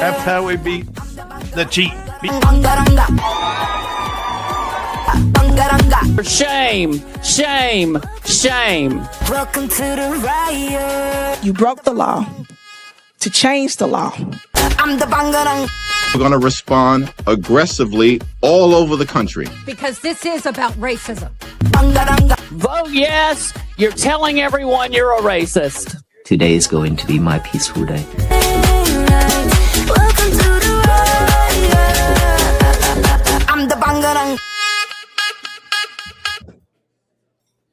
That's how we beat the cheat. Shame, shame, shame. Welcome to the riot. You broke the law to change the law. I'm the bangarang. We're going to respond aggressively all over the country. Because this is about racism. Vote yes. You're telling everyone you're a racist. Today is going to be my peaceful day. Welcome to the riot. I'm the bangarang.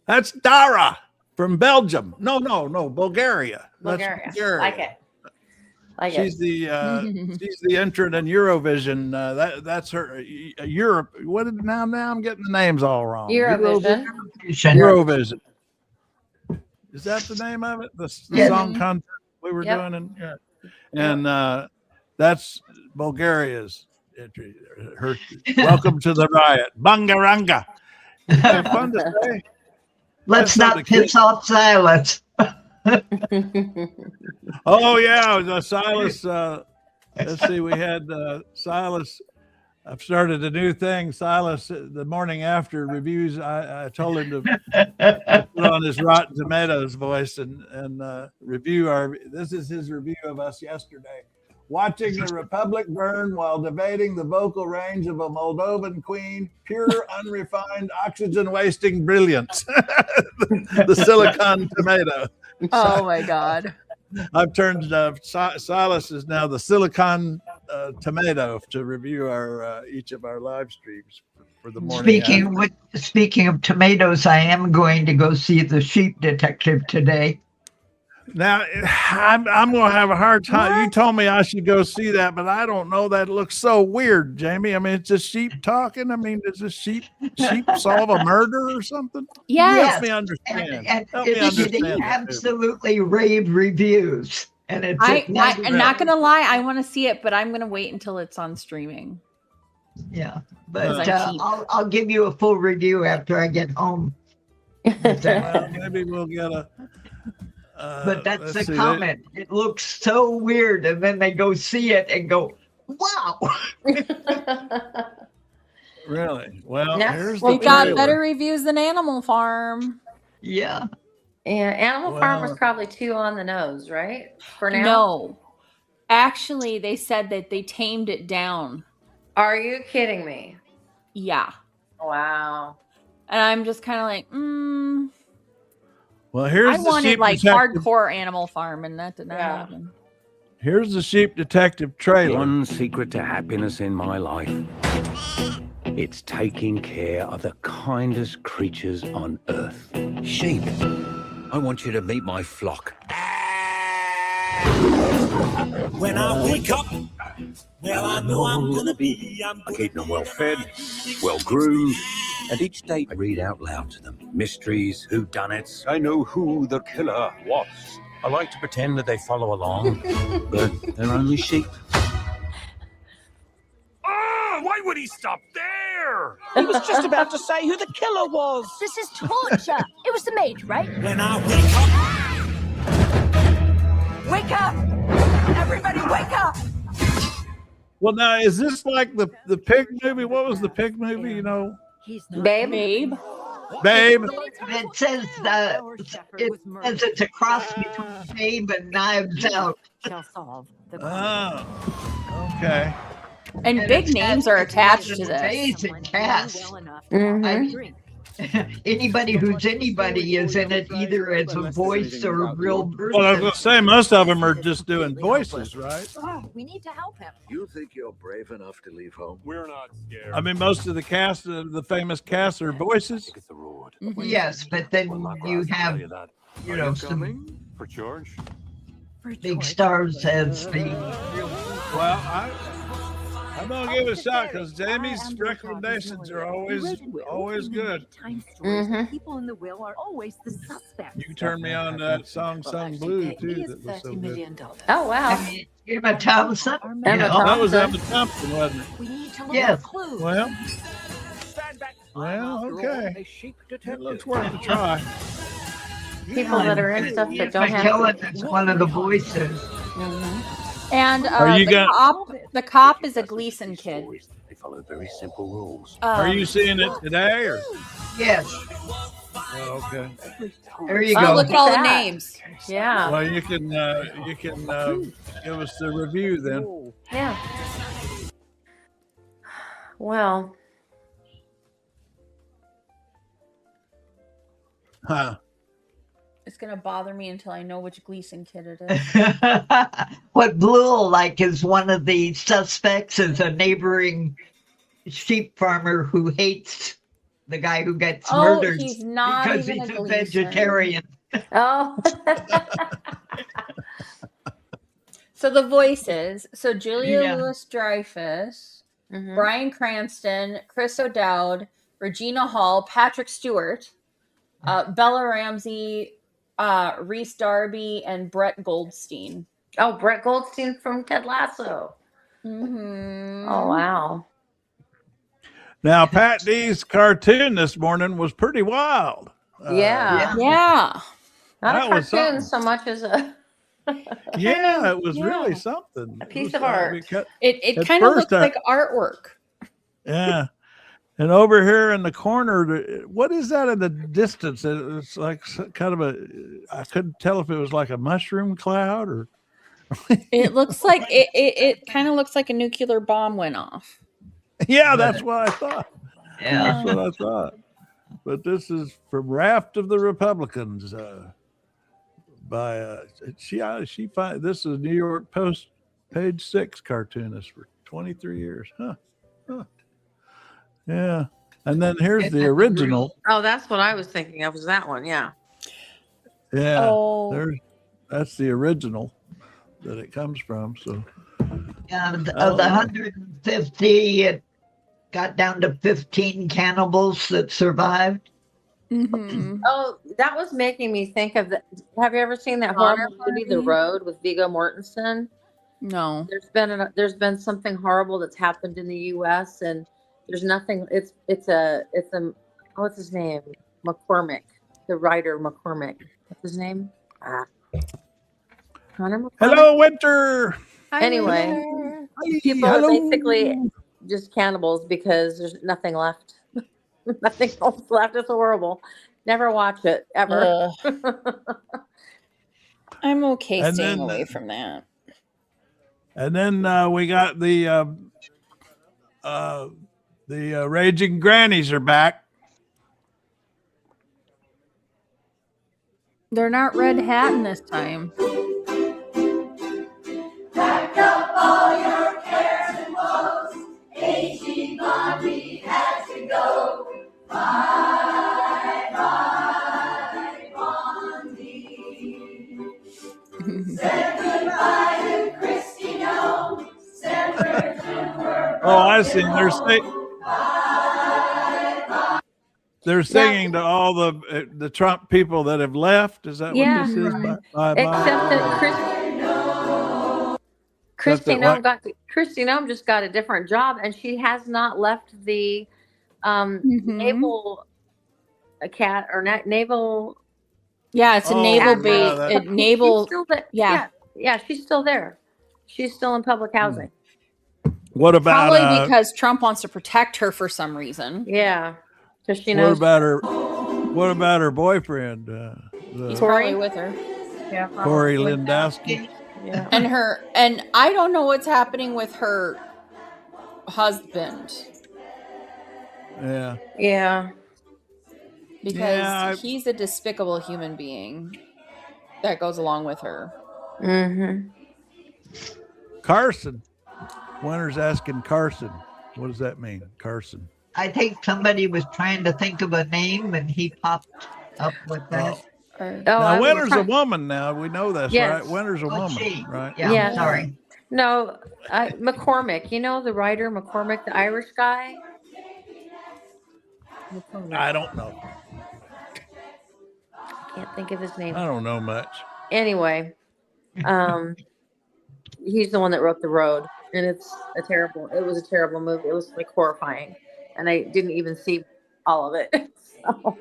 That's Dara from Belgium. No, Bulgaria. Bulgaria. Bulgaria. Like it. She's the entrant in Eurovision. That's her. Europe. What did now? I'm getting the names all wrong. Eurovision. Eurovision. Is that the name of it? The song contest we were doing, and that's Bulgaria's entry. Her welcome to the riot, Bangaranga. Fun to say. Let's not piss off Silas. Oh yeah, Silas. Let's see, we had Silas. I've started a new thing. Silas, the morning after reviews, I told him to put on his Rotten Tomatoes voice and review our. This is his review of us yesterday. Watching the Republic burn while debating the vocal range of a Moldovan queen, pure, unrefined, oxygen-wasting brilliance. The silicon tomato. Oh my God! I've turned Silas is now the silicon tomato to review our each of our live streams for the morning. Speaking of tomatoes, I am going to go see The Sheep Detective today. Now, I'm going to have a hard time. What? You told me I should go see that, but I don't know. That looks so weird, Jamie. I mean, it's a sheep talking. I mean, does a sheep solve a murder or something? Yes. Help me understand. And it's absolutely rave reviews. And it's I'm not going to lie. I want to see it, but I'm going to wait until it's on streaming. Yeah, but I'll give you a full review after I get home. Well, maybe we'll get a. But that's the comment. It looks so weird, and then they go see it and go, "Wow!" Really? Well, we got better reviews than Animal Farm. Yeah. Animal Farm was probably too on the nose, right? For now. No, actually, they said that they tamed it down. Are you kidding me? Yeah. Wow. And I'm just kind of like, Well, here's I the wanted sheep like detective. hardcore Animal Farm, and that did not happen. Here's the Sheep Detective trailer. One secret to happiness in my life. It's taking care of the kindest creatures on earth. Sheep. I want you to meet my flock. When I wake up, well, I know I'm gonna be. I keep them well fed, well groomed, and each day I read out loud to them mysteries, whodunnits. I know who the killer was. I like to pretend that they follow along, but they're only sheep. Oh, why would he stop there? He was just about to say who the killer was. This is torture. It was the maid, right? When I wake up. Wake up! Everybody wake up! Well, now, is this like the pig movie? What was the pig movie, you know? Babe. It says it's a cross between Babe and Knives Out. Oh, okay. And big names are attached to this. Amazing cast. Anybody who's anybody is in it, either as a voice or a real person. Well, I was going to say, most of them are just doing voices, right? Oh, we need to help him. You think you're brave enough to leave home? We're not scared. I mean, most of the cast, the famous cast, are voices. Yes, but then you have, some for George. big stars as the. Well, I'm gonna give it a shot because Jamie's recommendations are always good. People in the will are always the suspect. You turned me on to that song "Sung Blue" too. That was so good. Oh wow. Emma Thompson. That was Emma Thompson, wasn't it? We need to look Yes. for clues. Well, okay. It looks worth a try. People that are in stuff that don't have. McKellen is one of the voices. And Are you the cop is a Gleason kid. They follow very simple rules. Are you seeing it today or? Yes. Oh, okay. There you Oh, go. look at all the names. Yeah. Well, you can give us the review then. Yeah. Well, Huh. It's gonna bother me until I know which Gleason kid it is. What Blue like is one of the suspects is a neighboring sheep farmer who hates the guy who gets murdered he's not because even he's a a Gleason. vegetarian. oh. So the voices. So Julia Yeah. Louis-Dreyfus, Mhm. Bryan Cranston, Chris O'Dowd, Regina Hall, Patrick Stewart, Bella Ramsey, Reese Darby, and Brett Goldstein. Oh, Brett Goldstein from Ted Lasso. Mm-hmm. Oh, wow. Now, Pat D's cartoon this morning was pretty wild. Yeah. Yeah. Not That a was cartoon something. so much as a Yeah, it was Yeah. really something. A piece It of was, art. It At kind of first, looks like artwork. Yeah. And over here in the corner, what is that in the distance? It's like kind of I couldn't tell if it was like a mushroom cloud or. It looks like it kind of looks like a nuclear bomb went off. Yeah, that's what I thought. Yeah. That's what I thought. But this is from Raft of the Republicans by this is New York Post page 6 cartoonist for 23 years. Huh. Yeah. And then here's the original. Oh, that's what I was thinking of, was that one, yeah. Yeah. Oh. That's the original that it comes from. So Yeah, of the 150, it got down to 15 cannibals that survived. Mm-hmm. Oh, that was making me think of have you ever seen that horrible movie, The Road, with Viggo Mortensen? No. There's been something horrible that's happened in the US, and there's nothing, it's a what's his name? McCormick, the writer McCormick. What's his name? Connor McCormick? hello, Winter. Anyway, people are basically just cannibals because there's nothing left. Nothing else left. It's horrible. Never watch it ever. I'm okay And staying then- away from that. And then we got the Raging Grannies are back. They're not red hatting this time. Pack up all your cares and woes. Aging Bobby has to go. Bye, bye, Bondi. Said goodbye to Christino. Said we're to Oh, I see. They're singing to all the Trump people that have left. Is that Yeah. what this is? Bye, bye. Except that Kristi what? Noem just got a different job, and she has not left the naval naval. Yeah, it's a naval base. Naval. She's still there. Yeah. Yeah, she's still there. She's still in public housing. What about Probably because Trump wants to protect her for some reason. Yeah, because she what knows. about her? What about her boyfriend? He's probably with her. Yeah, Corey Lindowski. Yeah. And I don't know what's happening with her husband. Yeah. Yeah. Because he's a despicable human being that goes along with her. Mm-hmm. Carson. Winter's asking Carson. What does that mean, Carson? I think somebody was trying to think of a name and he popped up with that. Now, Winter's a woman now. We know this, Yes. right? Winter's a woman, she? right? Yeah, sorry. No, McCormick. You know the writer McCormick, the Irish guy? I don't know. Can't think of his name. I don't know much. Anyway, he's the one that wrote The Road, and it was a terrible movie. It was like horrifying, and I didn't even see all of it. So.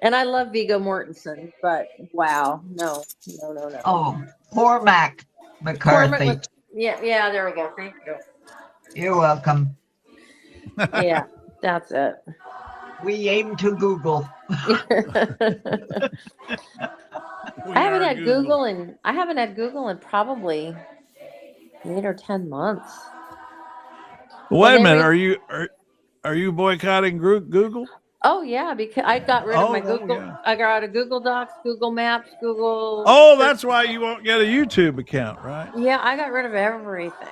And I love Viggo Mortensen, but wow, no. Oh, Cormac. McCarthy. Yeah, there we go. Thank you. You're welcome. Yeah, that's it. We aim to Google. I haven't had Google in probably 8 or 10 months. Wait a minute. Are you boycotting Google? Oh yeah, because I got rid of my Google. Yeah. I got out of Google Docs, Google Maps, Google. Oh, that's why you won't get a YouTube account, right? Yeah, I got rid of everything.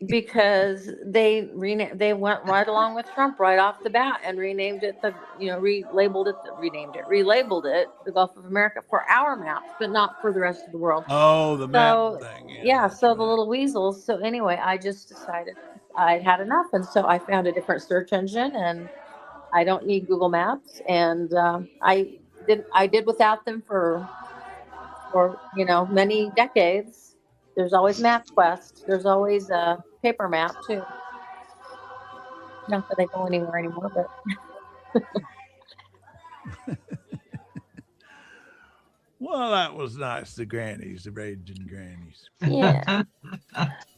Because they went right along with Trump right off the bat and relabeled it the Gulf of America for our maps, but not for the rest of the world. Oh, the map thing. Yeah, so the little weasels. So anyway, I just decided I'd had enough, and so I found a different search engine, and I don't need Google Maps, and I did without them for many decades. There's always MapQuest. There's always a paper map too. Not that I go anywhere anymore, but well, that was nice. The raging grannies. Yeah,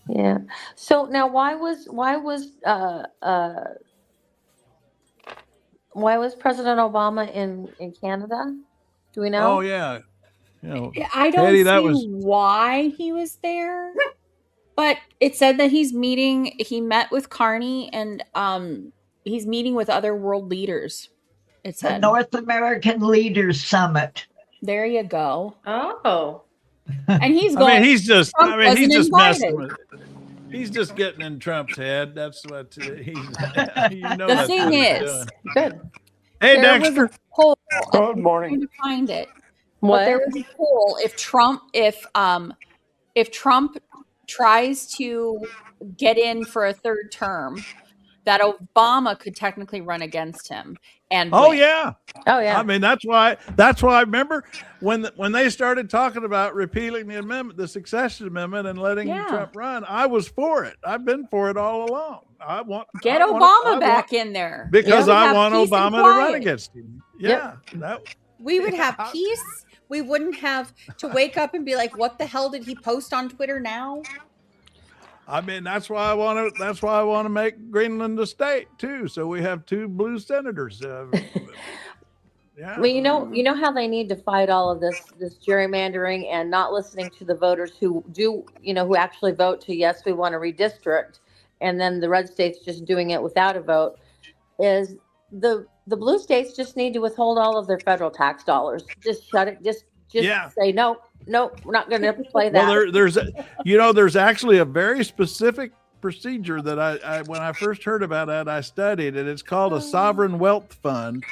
yeah. So now, why was President Obama in Canada? Do we know? Oh yeah. I don't see why he was there, but it said that he met with Carney, and he's meeting with other world leaders. It said the North American Leaders Summit. There you go. Oh, and he's going. He's just messing with it. He's just getting in Trump's head. That's what he's. The thing is, good. Hey, Dexter. Good morning. To find it. What? But there was a poll if Trump tries to get in for a third term, that Obama could technically run against him and win. Oh yeah. I mean, that's why I remember when they started talking about repealing the amendment, the Succession Amendment, and letting Trump run. I was for it. I've been for it all along. Get Obama back in there because I want Obama to run against him. Yeah, we would have peace. We wouldn't have to wake up and be like, what the hell did he post on Twitter now? I mean, that's why I want to make Greenland a state too. So we have 2 blue senators. Yeah. Well, you know how they need to fight all of this gerrymandering and not listening to the voters who actually vote to yes, we want to redistrict, and then the red states just doing it without a vote. Is the blue states just need to withhold all of their federal tax dollars. Just shut it. Just say no, we're not going to play that. Well, there's actually a very specific procedure that I when I first heard about it, I studied, and it's called a sovereign wealth fund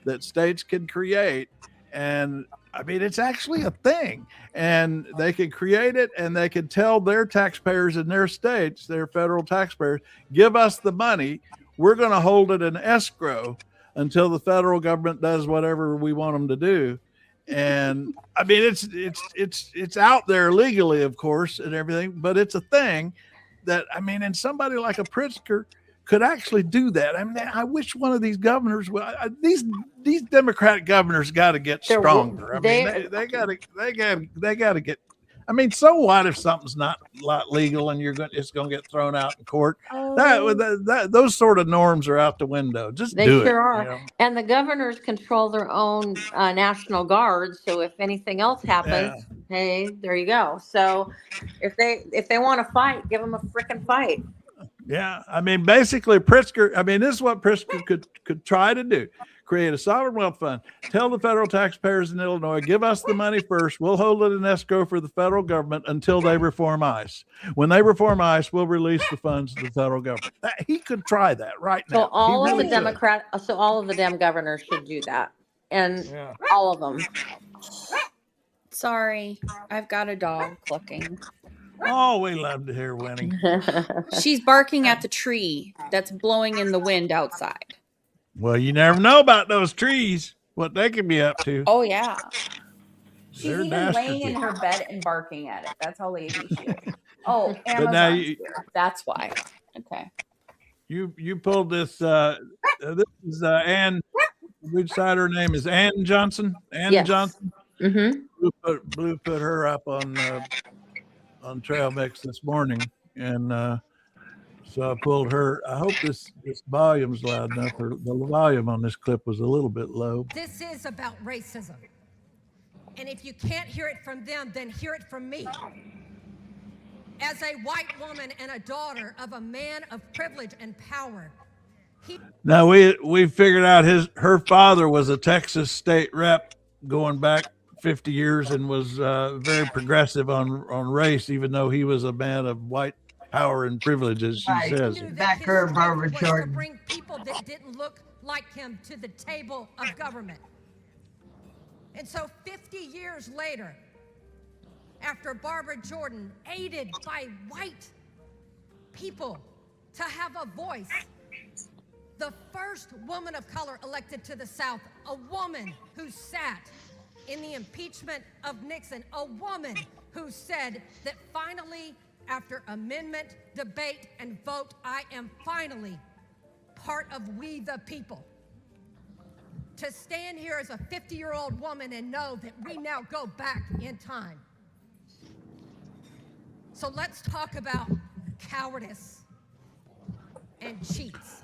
that states can create. And I mean, it's actually a thing, and they can create it, and they can tell their taxpayers in their states, their federal taxpayers, give us the money. We're going to hold it in escrow until the federal government does whatever we want them to do. And I mean, it's out there legally, of course, and everything, but it's a thing that, I mean, and somebody like a Pritzker could actually do that. I mean, I wish one of these governors, these Democratic governors got to get stronger. I mean, they got to get. I mean, so what if something's not legal and it's going to get thrown out in court? Those sort of norms are out the window. Just they do sure it. Are. You know? And the governors control their own national guard. So if anything else happens, hey, there you go. So if they want to fight, give them a freaking fight. Yeah, I mean, basically, Pritzker. I mean, this is what Pritzker could try to do: create a sovereign wealth fund. Tell the federal taxpayers in Illinois, give us the money first. We'll hold it in escrow for the federal government until they reform ICE. When they reform ICE, we'll release the funds to the federal government. He could try that right now. So all of the Dem governors should do that, and all of them. Sorry, I've got a dog clucking. Oh, we love to hear Winnie. She's barking at the tree that's blowing in the wind outside. Well, you never know about those trees, what they could be up to. Oh, yeah. She's even laying in her bed and barking at it. That's how lazy she is. Oh, Amazon. That's why. Okay. You pulled this. This is Ann. Which side her name is Ann Johnson? Ann Johnson. Mm-hmm. Blue put her up on Trail Mix this morning, and so I pulled her. I hope this volume's loud enough. Or the volume on this clip was a little bit low. This is about racism. And if you can't hear it from them, then hear it from me. As a white woman and a daughter of a man of privilege and power. Now we figured out her father was a Texas state rep going back 50 years and was very progressive on race, even though he was a man of white power and privilege, as she says. Back her, Barbara Jordan. To bring people that didn't look like him to the table of government. And so 50 years later, after Barbara Jordan, aided by white people to have a voice, the first woman of color elected to the South, a woman who sat in the impeachment of Nixon, a woman who said that finally, after amendment, debate, and vote, I am finally part of we the people. To stand here as a 50-year-old woman and know that we now go back in time. So let's talk about cowardice and cheats.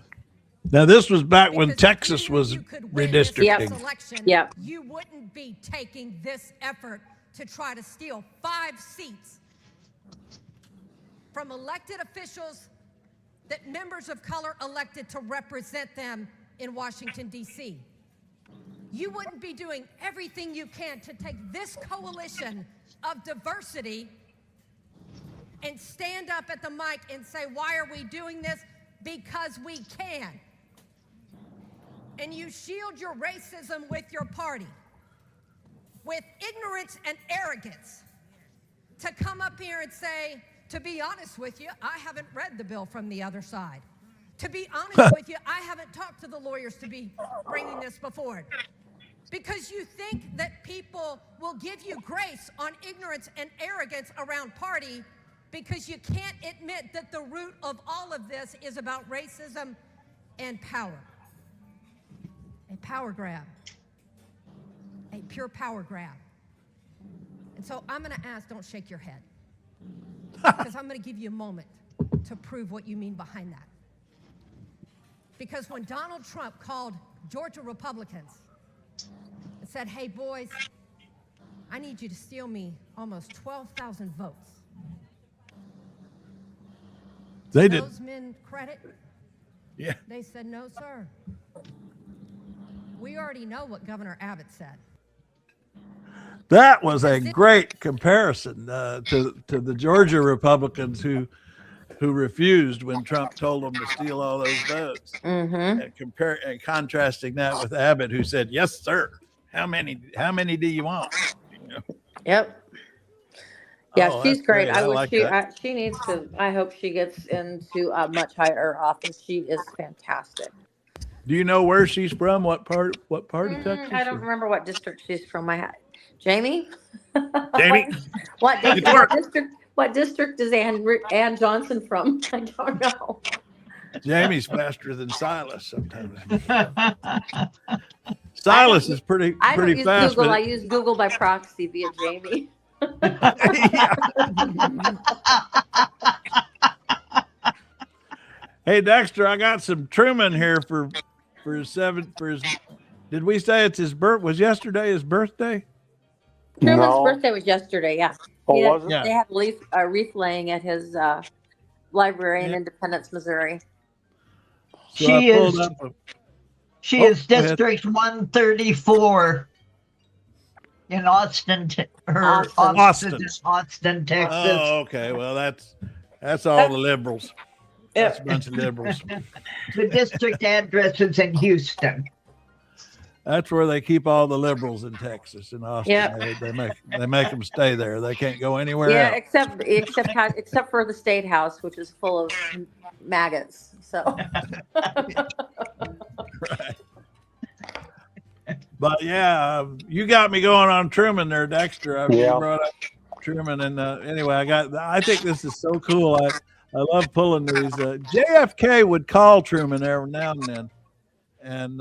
Now, this was back when Texas was redistricting. Yep. You wouldn't be taking this effort to try to steal 5 seats from elected officials that members of color elected to represent them in Washington, D.C. You wouldn't be doing everything you can to take this coalition of diversity and stand up at the mic and say, why are we doing this? Because we can. And you shield your racism with your party, with ignorance and arrogance, to come up here and say, to be honest with you, I haven't read the bill from the other side. To be honest with you, I haven't talked to the lawyers to be bringing this before. Because you think that people will give you grace on ignorance and arrogance around party, because you can't admit that the root of all of this is about racism and power. A power grab. A pure power grab. And so I'm going to ask, don't shake your head. Because I'm going to give you a moment to prove what you mean behind that. Because when Donald Trump called Georgia Republicans and said, hey, boys, I need you to steal me almost 12,000 votes. They did. Those men credit? Yeah. They said, no, sir. We already know what Governor Abbott said. That was a great comparison to the Georgia Republicans who refused when Trump told them to steal all those votes, and contrasting that with Abbott, who said, "Yes, sir. How many do you want?" Yep. Yeah, Oh, she's great. I I wish like she needs to. I hope she gets into a much higher office. She is fantastic. Do you know where she's from? What part of Texas? I don't remember what district she's from. Jamie. Jamie. What district is Ann Johnson from? I don't know. Jamie's faster than Silas sometimes. Silas is pretty I don't use fast. Google. I use Google by proxy via Jamie. Hey Dexter, I got some Truman here for his did we say it's his birth? Was yesterday his birthday? Truman's birthday was yesterday. Yeah. Oh, was it? Yeah. They had wreath laying at his library in Independence, Missouri. So She is District 134 in Austin, Austin, Texas. Oh, okay. Well, that's all the liberals. That's a bunch of liberals. The district address is in Houston. That's where they keep all the liberals in Texas, in Austin. Yep. They make them stay there. They can't go anywhere Yeah, else. except for the State House, which is full of maggots. So. Right. But yeah, you got me going on Truman there, Dexter. You brought up Truman, and anyway, I think this is so cool. I love pulling these. JFK would call Truman every now and then, and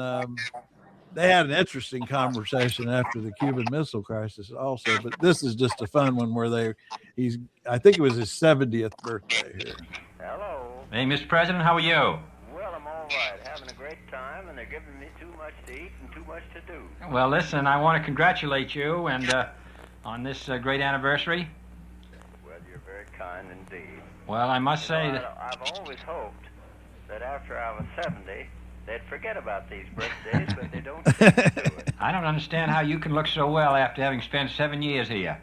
they had an interesting conversation after the Cuban Missile Crisis also, but this is just a fun one where I think it was his 70th birthday here. Hello. Hey, Mr. President, how are you? Well, I'm all right. Having a great time, and they're giving me too much to eat and too much to do. Well, listen, I want to congratulate you and on this great anniversary. Well, you're very kind indeed. Well, I must say that I've always hoped that after I was 70, they'd forget about these birthdays, but they don't seem to do it. I don't understand how you can look so well after having spent 7 years here.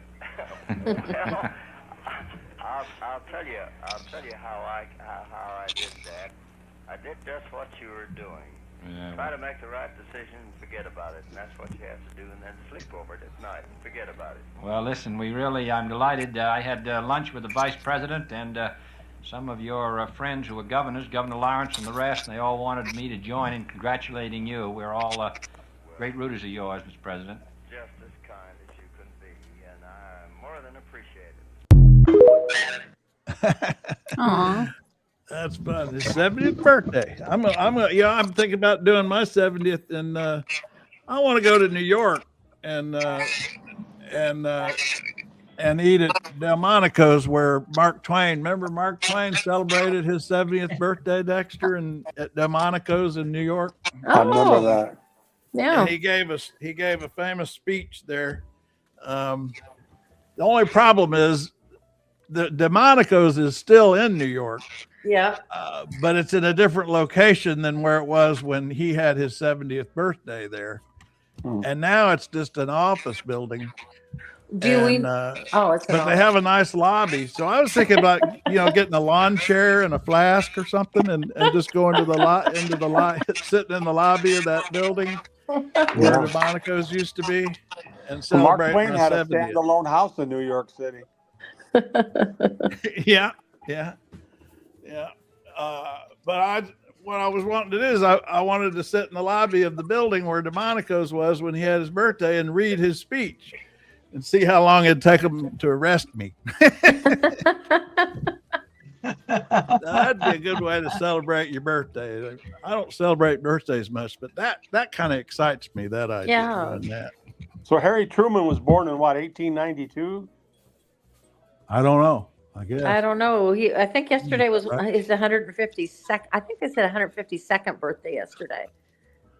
Well, I'll tell you how I did that. I did just what you were doing. Yeah, Try to make the right decision and forget about it, and that's what you have to do, and then sleep over it at night and forget about it. Well, listen, I'm delighted. I had lunch with the Vice President and some of your friends who were governors, Governor Lawrence and the rest, and they all wanted me to join in congratulating you. We're all great rooters of yours, Mr. President. Just as kind as you can be, and I more than appreciate it. Aw. That's fun. His 70th birthday. I'm thinking about doing my 70th, and I want to go to New York and eat at Delmonico's where Mark Twain. Remember Mark Twain celebrated his 70th birthday, Dexter, and at Delmonico's in New York. I remember that. Yeah. And he gave a famous speech there. The only problem is the Delmonico's is still in New York. Yeah. But it's in a different location than where it was when he had his 70th birthday there. And now it's just an office building. But they have a nice lobby. So I was thinking about, getting a lawn chair and a flask or something and just going to sitting in the lobby of that building where the Delmonico's used to be and Mark celebrating Twain had a 70th. standalone house in New York City. Yeah. But what I was wanting to do is I wanted to sit in the lobby of the building where Delmonico's was when he had his birthday and read his speech and see how long it'd take him to arrest me. That'd be a good way to celebrate your birthday. I don't celebrate birthdays much, but that kind of excites me, that idea. Yeah. So Harry Truman was born in what, 1892? I don't know. I guess. I don't know. I think yesterday was his 152nd. I think they said 152nd birthday yesterday.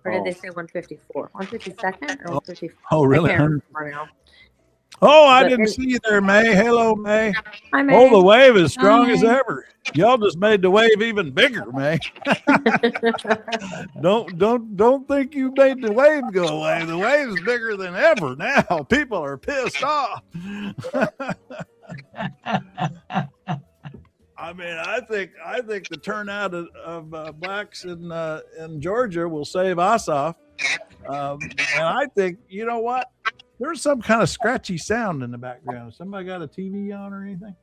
Or did they say 154? 152nd or 154? Oh, really? I can't remember now. Oh, I didn't see you there, May. Hello, May. Hi, May. Oh, the wave is strong as ever. Y'all just made the wave even bigger, May. Don't think you made the wave go away. The wave's bigger than ever now. People are pissed off. I mean, I think the turnout of blacks in Georgia will save Ossoff. And I think, you know what? There's some kind of scratchy sound in the background. Somebody got a TV on or anything?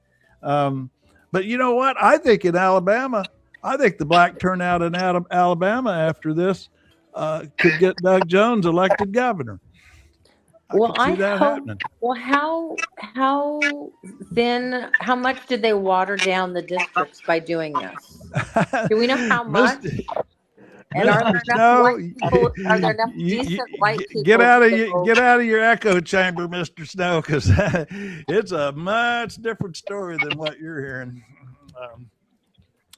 But you know what? I think in Alabama, the black turnout in Alabama after this could get Doug Jones elected governor. How much did they water down the districts by doing this? Do we know how much? And are there enough decent white people? Get out of your echo chamber, Mr. Snow, because it's a much different story than what you're hearing.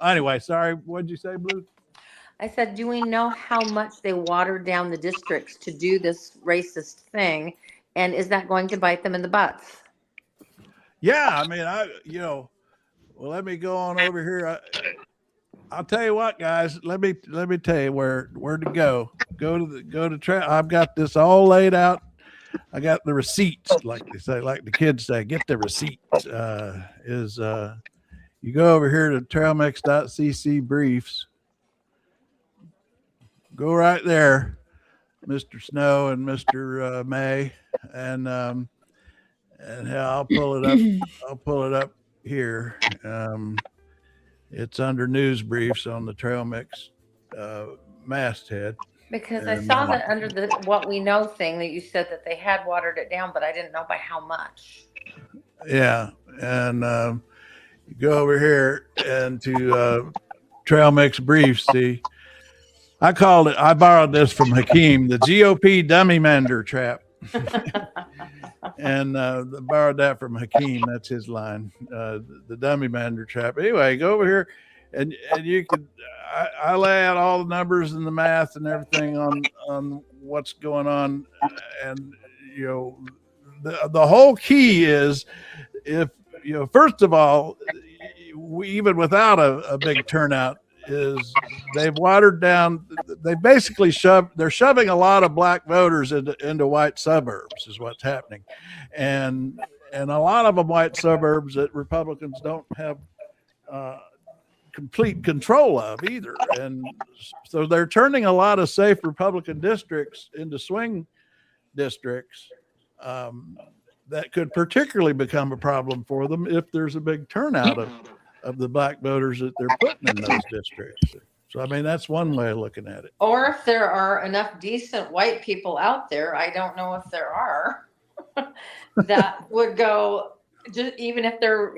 Anyway, sorry, what'd you say, Blue? I said, do we know how much they watered down the districts to do this racist thing? And is that going to bite them in the butts? Yeah, I mean, well, let me go on over here. I'll tell you what, guys. Let me tell you where to go. Go to I've got this all laid out. I got the receipts, like they say, like the kids say. Get the receipts. You go over here to trailmix.cc briefs. Go right there, Mr. Snow and Mr. May, and I'll pull it up. I'll pull it up here. It's under news briefs on the Trail Mix masthead. Because I saw that under the what we know thing that you said that they had watered it down, but I didn't know by how much. Yeah, and you go over here and to Trail Mix briefs. See, I borrowed this from Hakeem, the GOP dummy-mander trap. And borrowed that from Hakeem. That's his line, the dummy-mander trap. Anyway, go over here and you can, I lay out all the numbers and the math and everything on what's going on. And, the whole key is first of all, even without a big turnout, is they've watered down. They basically they're shoving a lot of black voters into white suburbs is what's happening. And a lot of them white suburbs that Republicans don't have complete control of either. And so they're turning a lot of safe Republican districts into swing districts that could particularly become a problem for them if there's a big turnout of the black voters that they're putting in those districts. So, I mean, that's one way of looking at it. Or if there are enough decent white people out there, I don't know if there are, that would go, just even if they're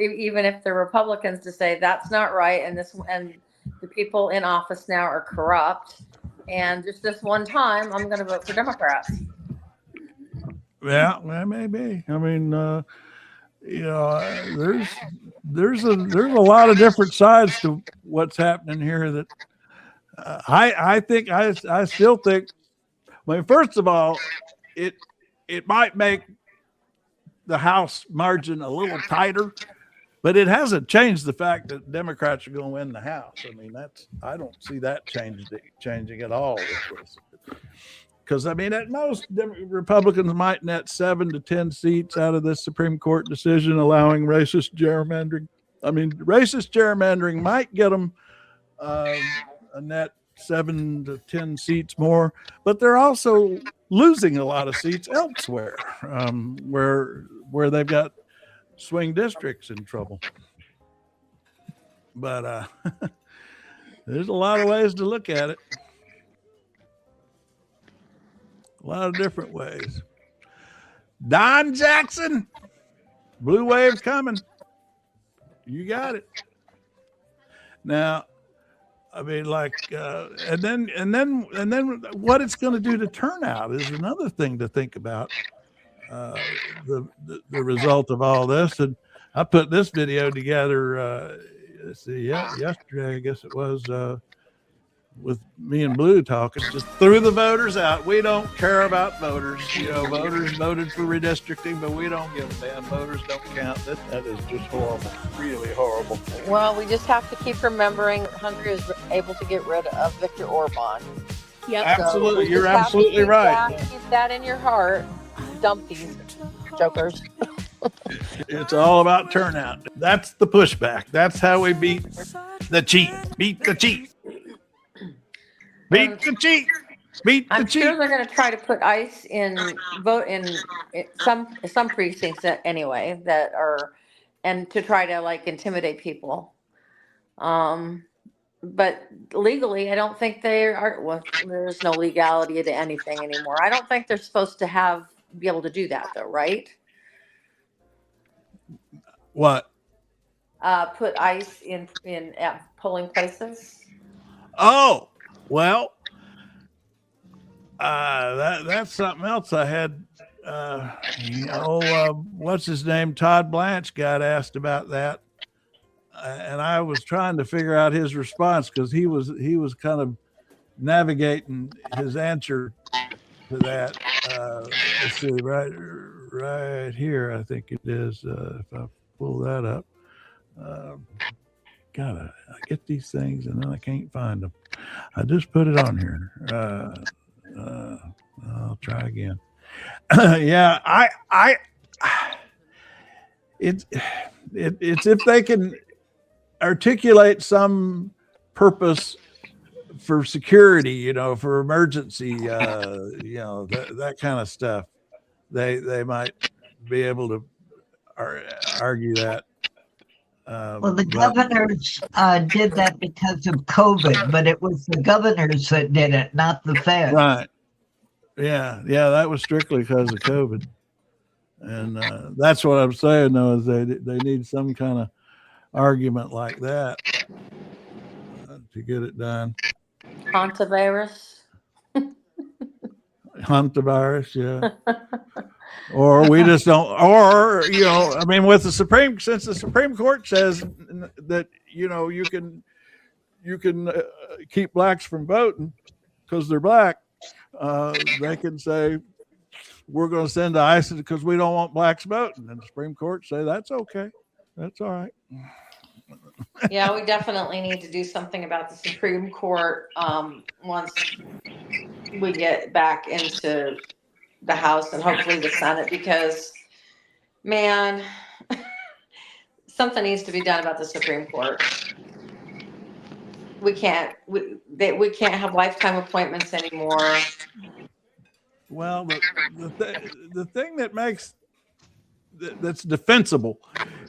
Republicans, to say that's not right, and the people in office now are corrupt, and just this one time I'm going to vote for Democrats. Yeah, well, maybe. I mean, there's a lot of different sides to what's happening here that I still think. Well, first of all, it might make the House margin a little tighter, but it hasn't changed the fact that Democrats are going to win the House. I mean, I don't see that changing at all. Because, I mean, at most, Republicans might net 7 to 10 seats out of this Supreme Court decision allowing racist gerrymandering. I mean, racist gerrymandering might get them a net 7 to 10 seats more, but they're also losing a lot of seats elsewhere where they've got swing districts in trouble. But there's a lot of ways to look at it. A lot of different ways. Don Jackson, blue wave's coming. You got it. Now, I mean, like, and then what it's going to do to turnout is another thing to think about. The result of all this, and I put this video together. Yesterday, I guess it was. With me and Blue talking, just threw the voters out. We don't care about voters. Voters voted for redistricting, but we don't give a damn. Voters don't count. That is just horrible, really horrible. Well, we just have to keep remembering Hungary is able to get rid of Viktor Orban. Yep. Absolutely. So you're absolutely right. Keep that in your heart. Dump these jokers. It's all about turnout. That's the pushback. That's how we beat the cheat. Beat the cheat. Beat the cheat. Beat the cheat. I'm sure they're going to try to put ICE in some precincts anyway that are, and to try to like intimidate people. But legally, I don't think they are. Well, there's no legality to anything anymore. I don't think they're supposed to be able to do that though, right? What? Put ICE in polling places. Oh. Well, that's something else I had. What's his name? Todd Blanche got asked about that, and I was trying to figure out his response because he was kind of navigating his answer to that. Let's see, right here, I think it is. If I pull that up, I get these things and then I can't find them. I just put it on here. I'll try again. Yeah, it's if they can articulate some purpose for security, for emergency, that kind of stuff, they might be able to argue that. Well, the governors did that because of COVID, but it was the governors that did it, not the Fed. Right. Yeah, that was strictly because of COVID. And that's what I'm saying, though, is they need some kind of argument like that to get it done. Hantavirus. Hunt the virus, yeah. Or we just don't, or, you know, I mean, with the since the Supreme Court says that, you know, you can keep blacks from voting because they're black, they can say, we're going to send to ICE because we don't want blacks voting. And the Supreme Court say, that's okay. That's all right. Yeah, we definitely need to do something about the Supreme Court once we get back into the House and hopefully the Senate, because, man, something needs to be done about the Supreme Court. We can't have lifetime appointments anymore. Well, the thing that makes that's defensible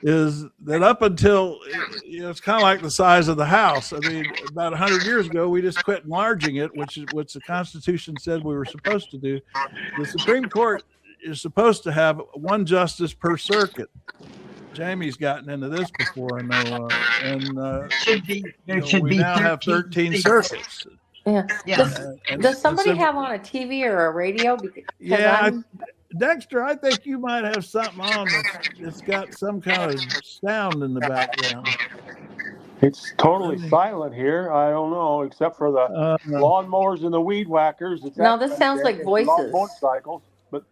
is that up until, you know, it's kind of like the size of the house. I mean, about 100 years ago, we just quit enlarging it, which the Constitution said we were supposed to do. The Supreme Court is supposed to have one justice per circuit. Jamie's gotten into this before, I know, and we now have 13 circuits. Yeah. Does somebody have on a TV or a radio? Yeah, Dexter, I think you might have something on that's got some kind of sound in the background. It's totally silent here. I don't know, except for the lawnmowers and the weed whackers. No, this sounds like voices. Motorcycles, but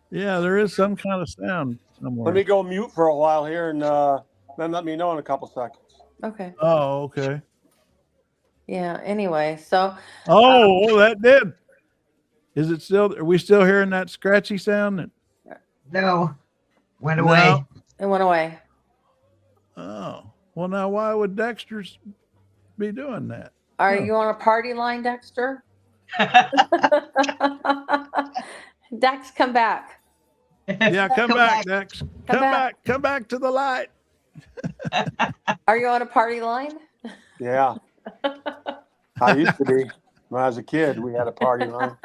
yeah, there is some kind of sound somewhere. Let me go mute for a while here, and then let me know in a couple seconds. Okay. Oh, okay. Yeah. Anyway, so. Oh, that did. Is it still? Are we still hearing that scratchy sound? No, went away. No. It went away. Oh, well, now why would Dexter's be doing that? Are you on a party line, Dexter? Dex, come back. Yeah, come back, Dex. Come back. Come back to the light. Are you on a party line? Yeah. I used to be. When I was a kid, we had a party line.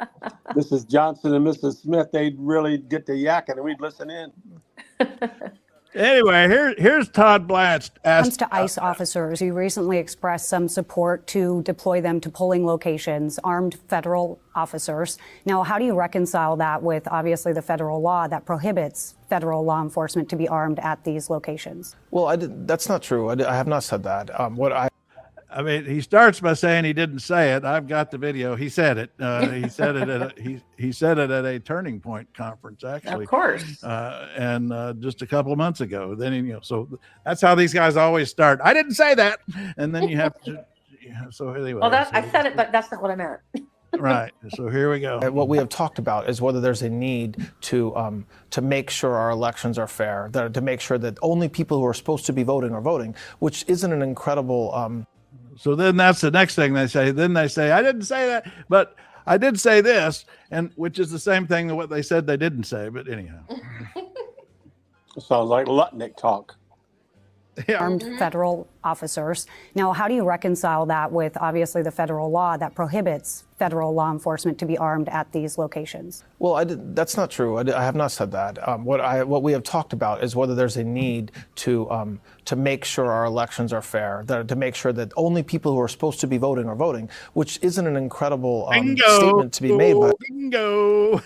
Mrs. Johnson and Mrs. Smith, they'd really get to yakking and we'd listen in. Anyway, here's Todd Blanche. Comes to ICE officers, you recently expressed some support to deploy them to polling locations, armed federal officers. Now, how do you reconcile that with obviously the federal law that prohibits federal law enforcement to be armed at these locations? Well, that's not true. I have not said that. I mean, he starts by saying he didn't say it. I've got the video. He said it. He said it he said it at a Turning Point conference, actually. Of course. And just a couple of months ago. Then so that's how these guys always start. I didn't say that, and then you have to. Yeah, so anyway. Well, I said it, but that's not what I meant. Right. So here we go. What we have talked about is whether there's a need to make sure our elections are fair, to make sure that only people who are supposed to be voting are voting, which isn't an incredible. So then that's the next thing they say. Then they say, I didn't say that, but I did say this, and which is the same thing that what they said they didn't say. But anyhow. It sounds like Lutnick talk. Armed federal officers. Now, how do you reconcile that with obviously the federal law that prohibits federal law enforcement to be armed at these locations? Well, that's not true. I have not said that. What we have talked about is whether there's a need to make sure our elections are fair, to make sure that only people who are supposed to be voting are voting, which isn't an incredible statement to be made. But bingo.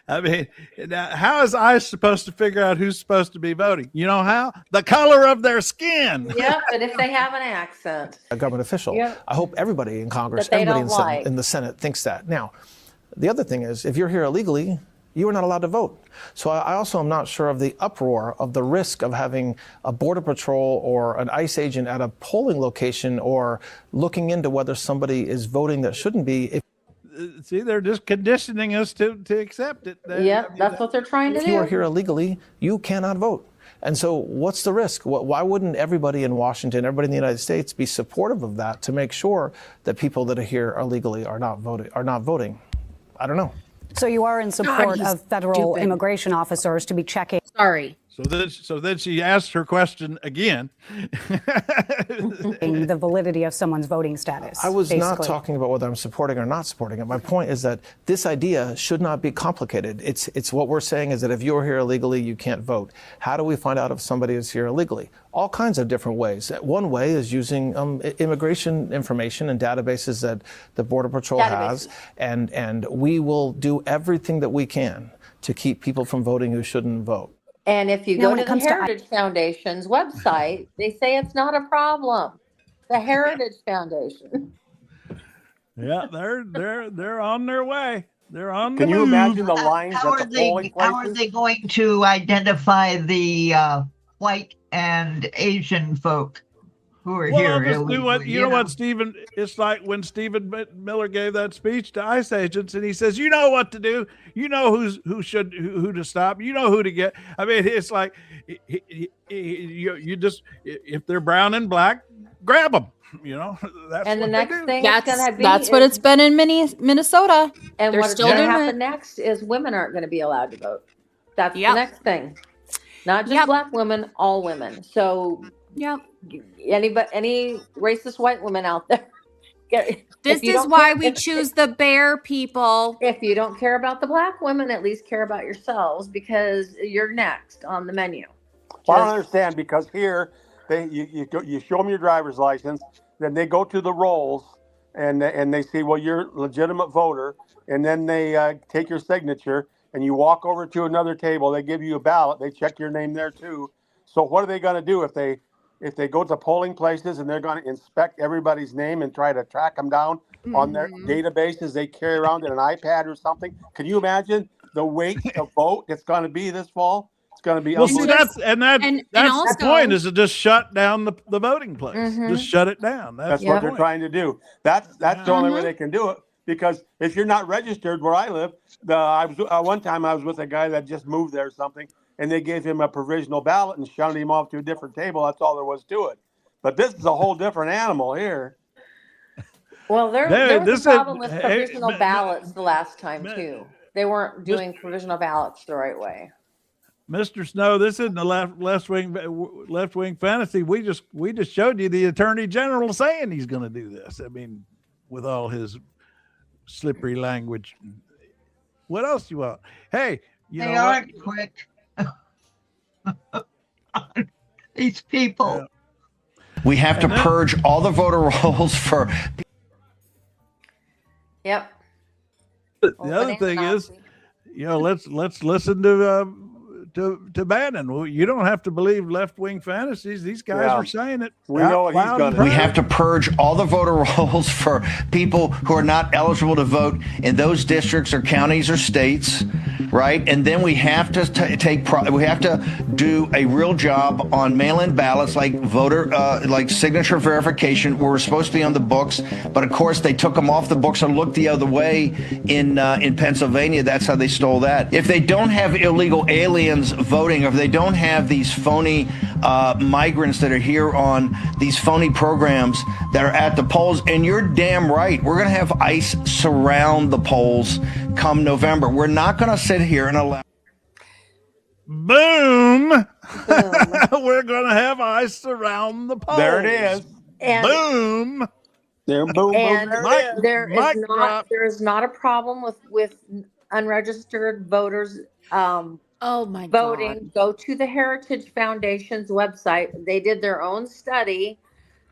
I mean, now, how is ICE supposed to figure out who's supposed to be voting? You know how? The color of their skin. Yep, and if they have an accent. A government official. Yep. I hope everybody in Congress, That they everybody don't in the Senate thinks that. Now, the other thing is, if you're here illegally, you are not allowed to vote. So I also am not sure of the uproar of the risk of having a Border Patrol or an ICE agent at a polling location or looking into whether somebody is voting that shouldn't be. See, they're just conditioning us to accept it. That's what they're trying to do. If you are here illegally, you cannot vote. And so what's the risk? Why wouldn't everybody in Washington, everybody in the United States be supportive of that to make sure that people that are here illegally are not voting? I don't know. So you are in support of federal immigration officers to be checking. Sorry. So then she asked her question again. The validity of someone's voting status. I was not basically. talking about whether I'm supporting or not supporting it. My point is that this idea should not be complicated. It's what we're saying is that if you're here illegally, you can't vote. How do we find out if somebody is here illegally? All kinds of different ways. One way is using immigration information and databases that the Border Patrol has, and we will do everything that we can to keep people from voting who shouldn't vote. And if you go to the Heritage Foundation's website, they say it's not a problem. The Heritage Foundation. Yeah, they're on their way. They're on. Can you imagine the lines How at the polling places? are they going to identify the white and Asian folk who are here? Just do what you know what Stephen. It's like when Stephen Miller gave that speech to ICE agents, and he says, "You know what to do. You know who to stop. You know who to get." I mean, it's like you just if they're brown and black, grab them. You know, that's and the next thing that's what it's been in Minnesota. And they're what's still going to doing happen it. Next is women aren't going to be allowed to vote. That's the next thing. Not just black women, all women. So any racist white women out there. This is why we choose the bear people. If you don't care about the black women, at least care about yourselves because you're next on the menu. Well, I don't understand because here you show them your driver's license, then they go to the rolls and they say, well, you're a legitimate voter, and then they take your signature and you walk over to another table. They give you a ballot. They check your name there too. So what are they going to do if they go to polling places and they're going to inspect everybody's name and try to track them down on their databases they carry around in an iPad or something? Can you imagine the weight of vote it's going to be this fall? It's going to be unbelievable. That's the point, is to just shut down the voting place. Just shut it down. That's what they're trying to do. That's the only way they can do it. Because if you're not registered where I live, one time I was with a guy that just moved there or something, and they gave him a provisional ballot and shunted him off to a different table. That's all there was to it. But this is a whole different animal here. Well, there was a problem with provisional ballots the last time too. They weren't doing provisional ballots the right way. Mr. Snow, this isn't a left wing fantasy. We just showed you the Attorney General saying he's going to do this. I mean, with all his slippery language. What else do you want? Hey, they aren't quick. These people. We have to purge all the voter rolls for. Yep. The other thing is, let's listen to Bannon. You don't have to believe left-wing fantasies. These guys are saying it. We know what he's going to do. We have to purge all the voter rolls for people who are not eligible to vote in those districts or counties or states, right? And then we have to we have to do a real job on mail-in ballots, like like signature verification. We're supposed to be on the books, but of course they took them off the books and looked the other way in Pennsylvania. That's how they stole that. If they don't have illegal aliens voting, or if they don't have these phony migrants that are here on these phony programs that are at the polls, and you're damn right, we're going to have ICE surround the polls come November. We're not going to sit here and allow. Boom! We're going to have ICE surround the polls. There it is. And boom! There, boom, and boom. there is not a problem with unregistered voters. Voting. Go to the Heritage Foundation's website. They did their own study.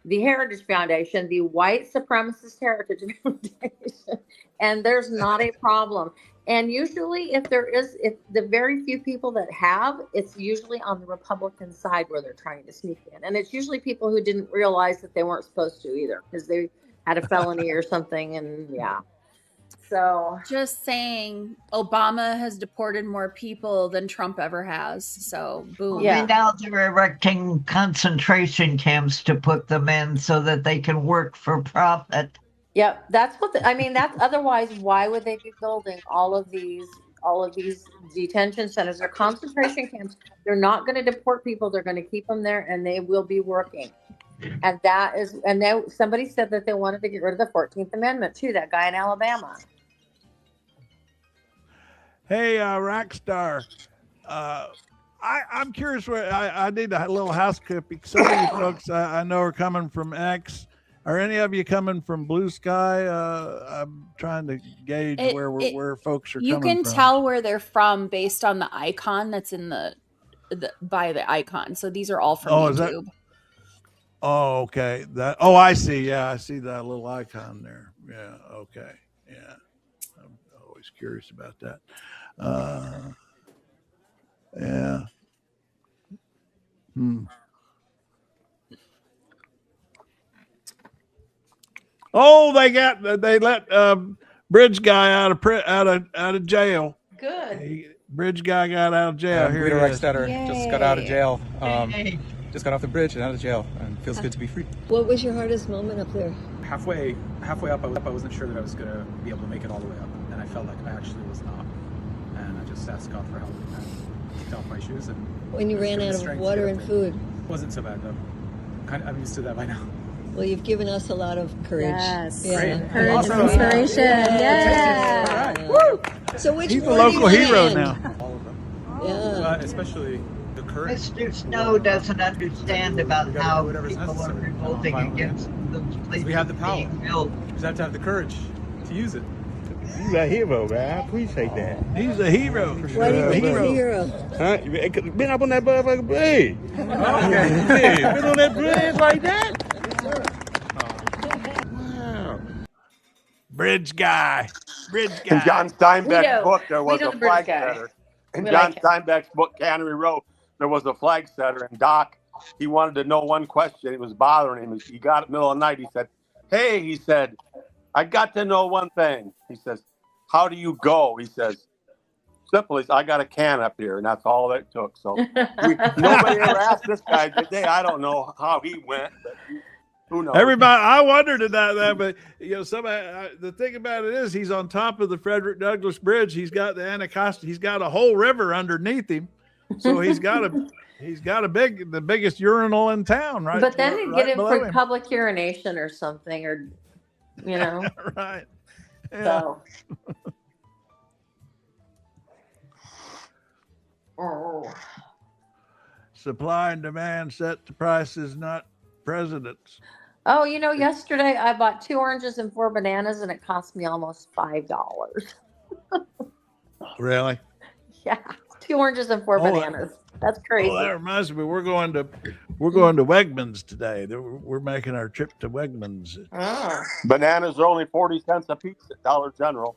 The Heritage Foundation, the white supremacist Heritage Foundation, and there's not a problem. And usually, if the very few people that have, it's usually on the Republican side where they're trying to sneak in, and it's usually people who didn't realize that they weren't supposed to either because they had a felony or something, and So just saying, Obama has deported more people than Trump ever has. So boom. And now they're erecting concentration camps to put them in so that they can work for profit. Yep, that's what that's otherwise. Why would they be building all of these detention centers or concentration camps? They're not going to deport people. They're going to keep them there, and they will be working. And somebody said that they wanted to get rid of the 14th Amendment too. That guy in Alabama. Hey, Rockstar, I'm curious where I need a little housekeeping. Some of you folks I know are coming from X. Are any of you coming from Blue Sky? I'm trying to gauge where folks are coming from. You can tell where they're from based on the icon that's in the by the icon. So these are all from YouTube. Oh, okay. I see. Yeah, I see that little icon there. Yeah, okay. Yeah. I'm always curious about that. Yeah. Oh, they let Bridge guy out of jail. Good. Bridge guy got out of jail. Here Guido he is. Reichstetter just got out of jail. Just got off the bridge and out of jail, and feels good to be free. What was your hardest moment up there? Halfway up, I wasn't sure that I was gonna be able to make it all the way up, and I felt like I actually was not. And I just asked God for help and kicked off my shoes. And When you ran out of water and food? Wasn't so bad though. I'm used to that by now. Well, you've given us a lot of courage. Yes. Great. Courage and inspiration. Yeah. Woo! So which He's a one local do you hero land? now. All of them. Yeah. Especially the courage. Mr. Snow doesn't understand about how people are revolting against those places We have the power. being built. We just have to have the courage to use it. He's a hero, man. I appreciate that. He's a hero. Why do you think he's a hero? Huh? Been up on that motherfucking bridge. Okay. Yeah, been on that bridge like that. Wow. Bridge guy. In John Steinbeck's book, there was know a the bridge flag guy. setter. In We John like him. Steinbeck's book, Cannery Row, there was a flag setter, and Doc, he wanted to know one question. It was bothering him. He got it middle of the night. He said, "Hey," he said, "I got to know one thing." He says, "How do you go?" He says, "Simply, I got a can up here," and that's all it took. So nobody ever asked this guy today. I don't know how he went, but who knows? Everybody, I wondered about that, but the thing about it is, he's on top of the Frederick Douglass Bridge. He's got the Anacostia. He's got a whole river underneath him, so he's got the biggest urinal in town, right? But then you get in below for him. public urination or something, or Right. Yeah. So. Oh. Supply and demand set the prices, not presidents. Oh, yesterday I bought 2 oranges and 4 bananas, and it cost me almost $5. Really? Yeah, 2 oranges and 4 bananas. That's crazy. Oh, that reminds me. We're going to Wegmans today. We're making our trip to Wegmans. Bananas are only 40 cents a piece at Dollar General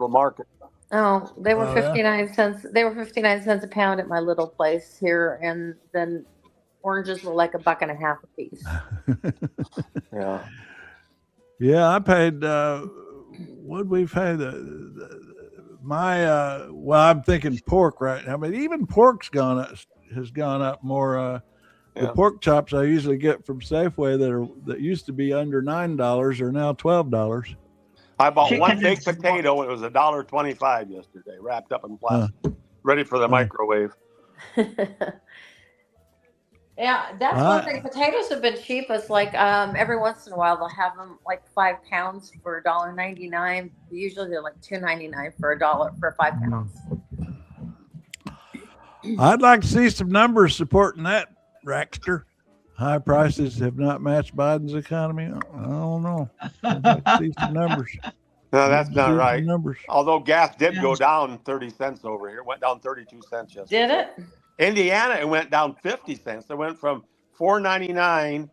Market. Oh, they were Oh, 59 cents. They were 59 cents a pound at my little place here, and then oranges were like $1.50 a piece. Yeah. Yeah, I paid. What'd we pay? I'm thinking pork right now, but even pork's has gone up more. The pork chops I usually get from Safeway that used to be under $9 are now $12. I bought one baked potato. It was $1.25 yesterday, wrapped up in plastic, ready for the microwave. Yeah, that's one thing. Potatoes have been cheap. It's like every once in a while they'll have them like 5 pounds for $1.99. Usually they're like $2.99 for $1 for 5 pounds. I'd like to see some numbers supporting that, Rackster. High prices have not matched Biden's economy. I don't know. I'd like to see some numbers. No, that's not right. Numbers. Although gas did go down 30 cents over here. It went down 32 cents yesterday. Did it? Indiana, it went down 50 cents. It went from $4.99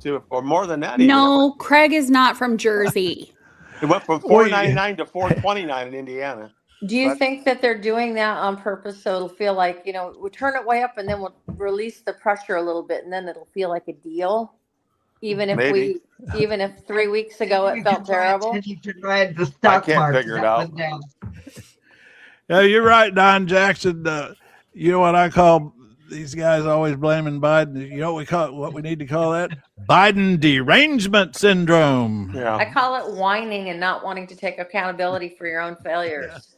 to, or more than that. No, Craig is not from Jersey. It went from $4.99 to $4.29 in Indiana. Do you think that they're doing that on purpose so it'll feel like, we'll turn it way up and then we'll release the pressure a little bit and then it'll feel like a deal? Even if 3 weeks ago it felt terrible? You can ride the stock I can't market figure it up out. and down. Yeah, you're right, Don Jackson. You know what I call these guys always blaming Biden? You know what we need to call that? Biden derangement syndrome. Yeah. I call it whining and not wanting to take accountability for your own failures.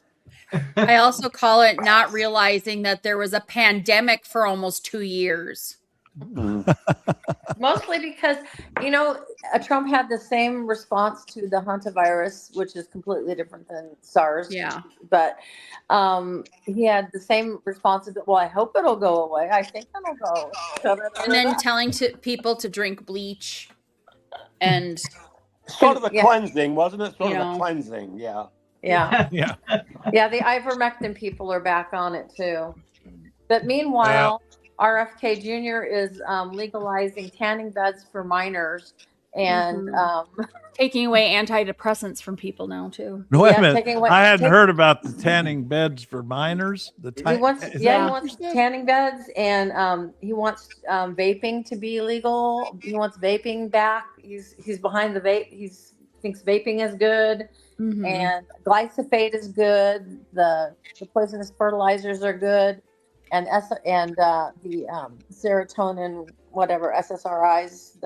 I also call it not realizing that there was a pandemic for almost 2 years. Mostly because, Trump had the same response to the hantavirus, which is completely different than SARS. Yeah. But he had the same response. Well, I hope it'll go away. I think it'll go. And then telling people to drink bleach and sort of a cleansing, wasn't it? Sort of a cleansing, yeah. Yeah. Yeah. Yeah, the ivermectin people are back on it too. But meanwhile, RFK Jr. is legalizing tanning beds for minors and taking away antidepressants from people now too. No, wait a minute. I hadn't heard about the tanning beds for minors. He wants tanning beds, and he wants vaping to be legal. He wants vaping back. He's behind the vape. He thinks vaping is good, and glyphosate is good. The poisonous fertilizers are good, and the serotonin, whatever SSRIs,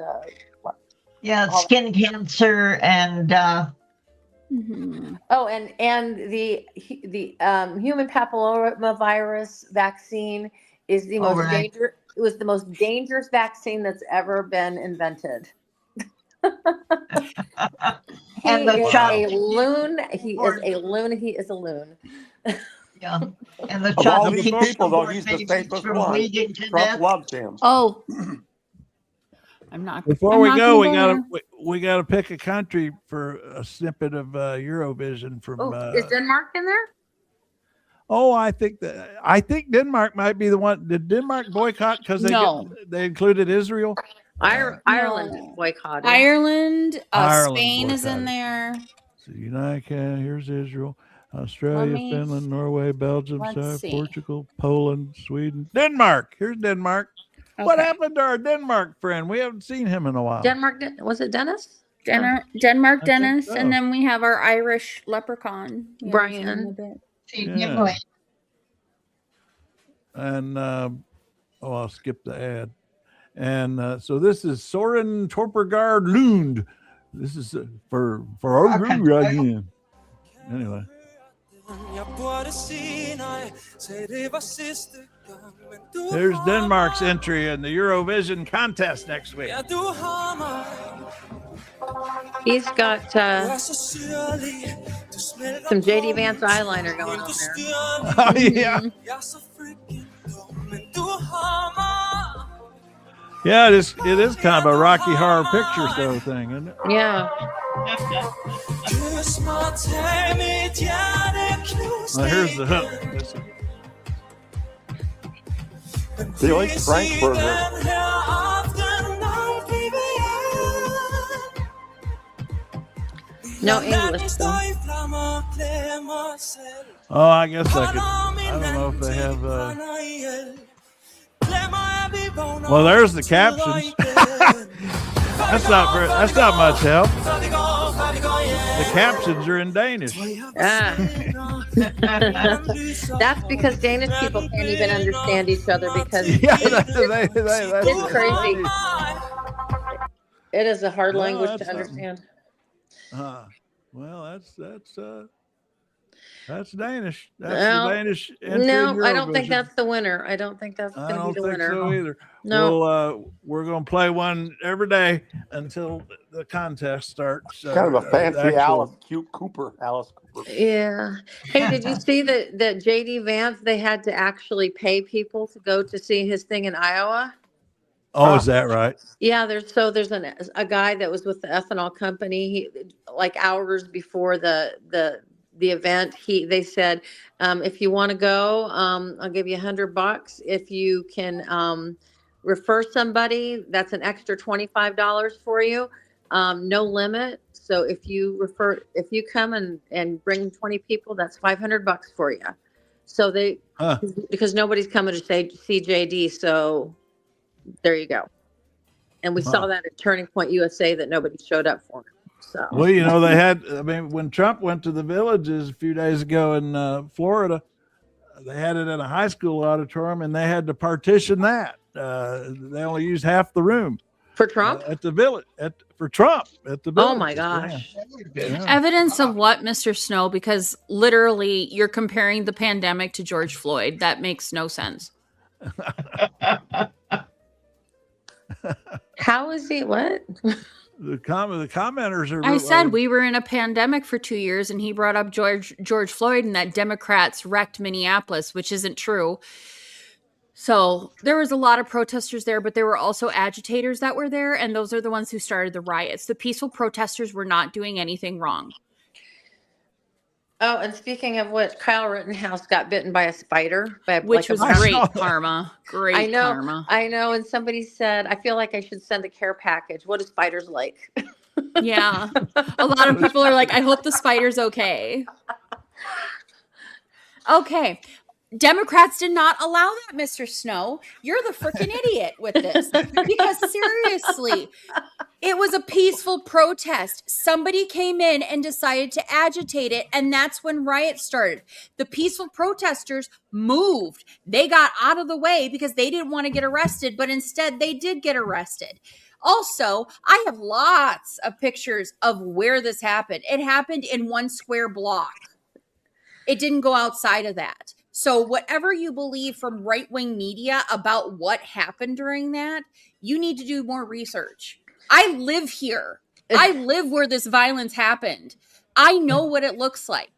skin cancer and oh, and the human papillomavirus vaccine is the most dangerous. It was the most dangerous vaccine that's ever been invented. And the is child a loon. He is a loon. He is a loon. Yeah, and the Of all child these people, though, he's the safest one. Trump loves him. Oh, I'm not. Before we go, we gotta pick a country for a snippet of Eurovision from. Is Denmark in there? Oh, I think Denmark might be the one. Did Denmark boycott because they included Israel? Ireland is boycotted. Ireland, Ireland Spain is in boycotted. there. So United Kingdom, here's Israel, Australia, Finland, Norway, Belgium, let's see. Portugal, Poland, Sweden, Denmark. Here's Denmark. What happened to our Denmark friend? We haven't seen him in a while. Denmark, was it Dennis? Denmark, I Dennis, think so. and then we have our Irish leprechaun, Brian. Yeah. And I'll skip the ad. And so this is Soren Torpergaard Lund. This is for our group right here. Anyway. There's Denmark's entry in the Eurovision contest next week. He's got some JD Vance eyeliner going on there. Yeah. Yeah, it is kind of a Rocky Horror Picture Show thing, isn't it? Yeah. Well, here's the hook. Felix Frankfurter. No English, though. Oh, I guess I don't know if they have. Well, there's the captions. That's not much help. The captions are in Danish. That's because Danish people can't even understand each other because it's crazy. It is a hard language to understand. Well, that's Danish. That's No, the Danish. No, I don't think that's the winner. I don't think that's going to be the winner. I don't think so either. No. Well, we're going to play one every day until the contest starts. Kind of a fancy Alice Cooper. Yeah. Hey, did you see that JD Vance, they had to actually pay people to go to see his thing in Iowa? Oh, is that right? Yeah, there's a guy that was with the ethanol company. He, like hours before the event, they said, if you want to go, I'll give you $100. If you can refer somebody, that's an extra $25 for you. No limit. So if you come and bring 20 people, that's $500 for you. So because nobody's coming to see JD, so there you go. And we saw that at Turning Point USA that nobody showed up for him. So. Well, when Trump went to the Villages a few days ago in Florida, they had it in a high school auditorium and they had to partition that. They only used half the room. For Trump? At the Village. For Trump at the Village. Oh, my gosh. Yeah. Evidence of what, Mr. Snow? Because literally you're comparing the pandemic to George Floyd. That makes no sense. How is he? What? The commenters are. I said we were in a pandemic for 2 years, and he brought up George Floyd and that Democrats wrecked Minneapolis, which isn't true. So there was a lot of protesters there, but there were also agitators that were there, and those are the ones who started the riots. The peaceful protesters were not doing anything wrong. Oh, and speaking of which, Kyle Rittenhouse got bitten by a spider. Which was great karma. Great I know, karma. I know. And somebody said, I feel like I should send a care package. What are spiders like? Yeah. A lot of people are like, I hope the spider's okay. Okay. Democrats did not allow that, Mr. Snow. You're the freaking idiot with this. Because seriously, it was a peaceful protest. Somebody came in and decided to agitate it, and that's when riots started. The peaceful protesters moved. They got out of the way because they didn't want to get arrested, but instead they did get arrested. Also, I have lots of pictures of where this happened. It happened in one square block. It didn't go outside of that. So whatever you believe from right-wing media about what happened during that, you need to do more research. I live here. I live where this violence happened. I know what it looks like.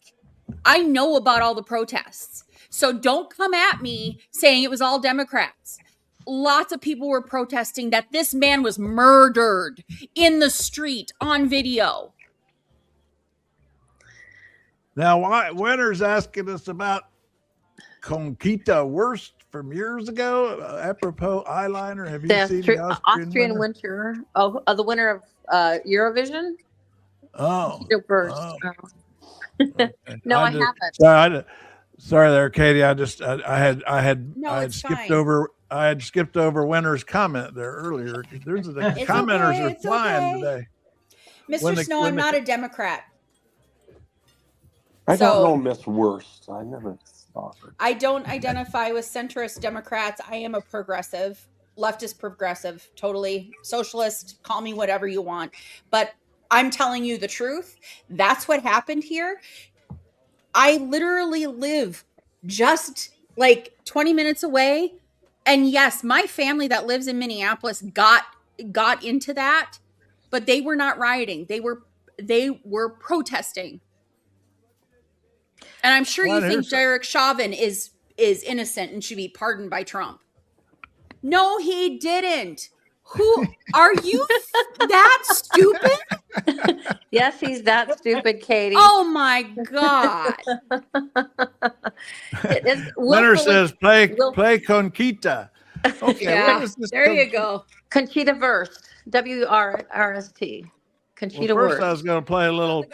I know about all the protests. So don't come at me saying it was all Democrats. Lots of people were protesting that this man was murdered in the street on video. Now, Winter's asking us about Conchita Wurst from years ago, apropos eyeliner. Have you seen the Austrian winter? Oh, the winner of Eurovision? Oh. No, I haven't. Sorry there, Katie. I had skipped fine. over. I had skipped over Winter's comment there earlier. There's the commenters are flying today. Mr. Snow, I'm not a Democrat. I don't know Miss Wurst. I never saw her. I don't identify with centrist Democrats. I am a progressive, leftist progressive, totally socialist. Call me whatever you want. But I'm telling you the truth. That's what happened here. I literally live just like 20 minutes away. And yes, my family that lives in Minneapolis got into that, but they were not rioting. They were protesting. And I'm sure you think Derek Chauvin is innocent and should be pardoned by Trump. No, he didn't. Who are you that stupid? Yes, he's that stupid, Katie. Oh my God. Winter says play Conchita. Okay, yeah, there you go. Conchita Wurst, W-R-S-T. Conchita First, Wurst. I was going to play a little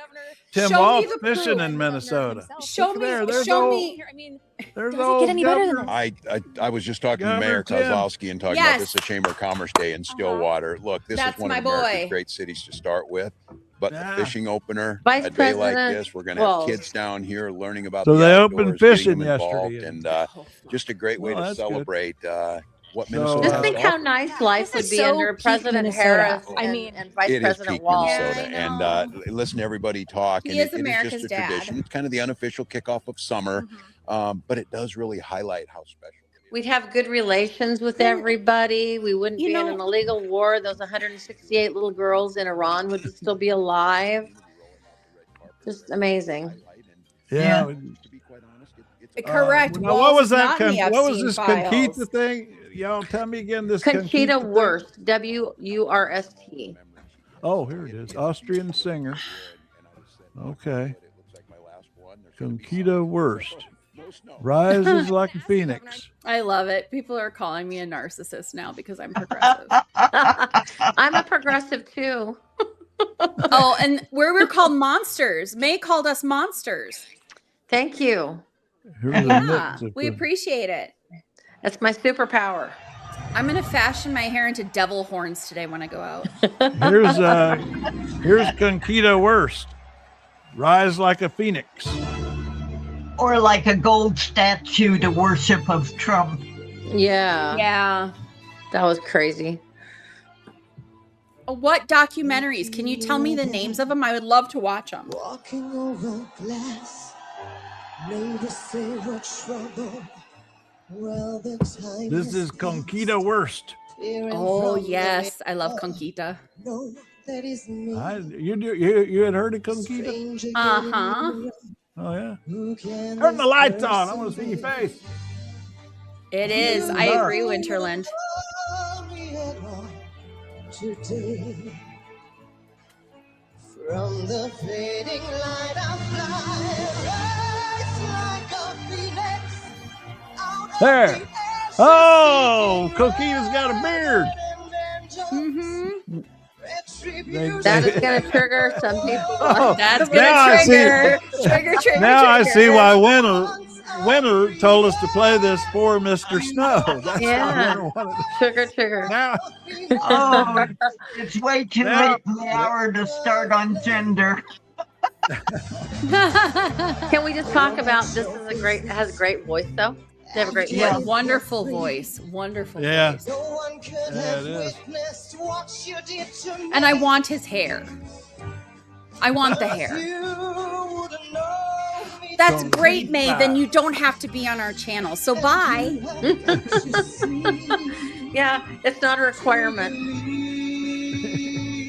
Tim Wolf fishing in Minnesota. Show me. I mean, there's does it get any better than I was just talking to Mayor Kozlowski and talking about this is the Chamber of Commerce Day in Stillwater. Look, this is one of America's great cities to start with. But the fishing opener, a day like this, we're going to have kids down here learning about so the they outdoors, opened fishing getting them involved, yesterday. and just a great way to celebrate what Minnesota Just has think to how offer. nice life would be so under peak President Minnesota. Harris I mean, and Vice It is President peak Walz. Minnesota, and listen to everybody talk, and He is it is America's just a dad. tradition. It's kind of the unofficial kickoff of summer, but it does really highlight how special. We'd have good relations with everybody. We wouldn't be in an illegal war. Those 168 little girls in Iran would still be alive. Just amazing. Yeah. Correct. Now, what was that? Not in the What was Epstein this files. Conchita thing? Y'all tell me again. This Conchita thing? Wurst, W-U-R-S-T. Oh, here it is. Austrian singer. Okay. Conchita Wurst. Rises like a phoenix. I love it. People are calling me a narcissist now because I'm progressive. I'm a progressive too. Oh, and we're called monsters. May called us monsters. Thank you. Yeah, we appreciate it. That's my superpower. I'm gonna fashion my hair into devil horns today when I go out. Here's Conchita Wurst. Rise like a phoenix. Or like a gold statue to worship of Trump. Yeah. Yeah. That was crazy. What documentaries? Can you tell me the names of them? I would love to watch them. Walking over glass, maybe say what trouble. Well, the time This is Conchita Wurst. Oh yes, I love Conchita. You had heard of Conchita? Uh-huh. Oh yeah. Turn the lights on. I want to see your face. It is. I agree, Winterland. Today, from the fading light of fly, rise like a phoenix out of There. the ashes. Oh, Conchita's got a beard. Mm-hmm. That is going to trigger some people. Oh, That's now going I to trigger. see. Trigger. Now I see why Winter told us to play this for Mr. Snow. That's Yeah. why Winter wanted to- Trigger. Now, Oh, it's way too late in the hour to start on gender. Can we just talk about this? Has a great voice though. They have a great Yeah, voice. wonderful voice. Wonderful Yeah. voice. yeah, it is. And I want his hair. I want the hair. That's great, May. Then you don't have to be on our channel. So bye. Yeah, it's not a requirement.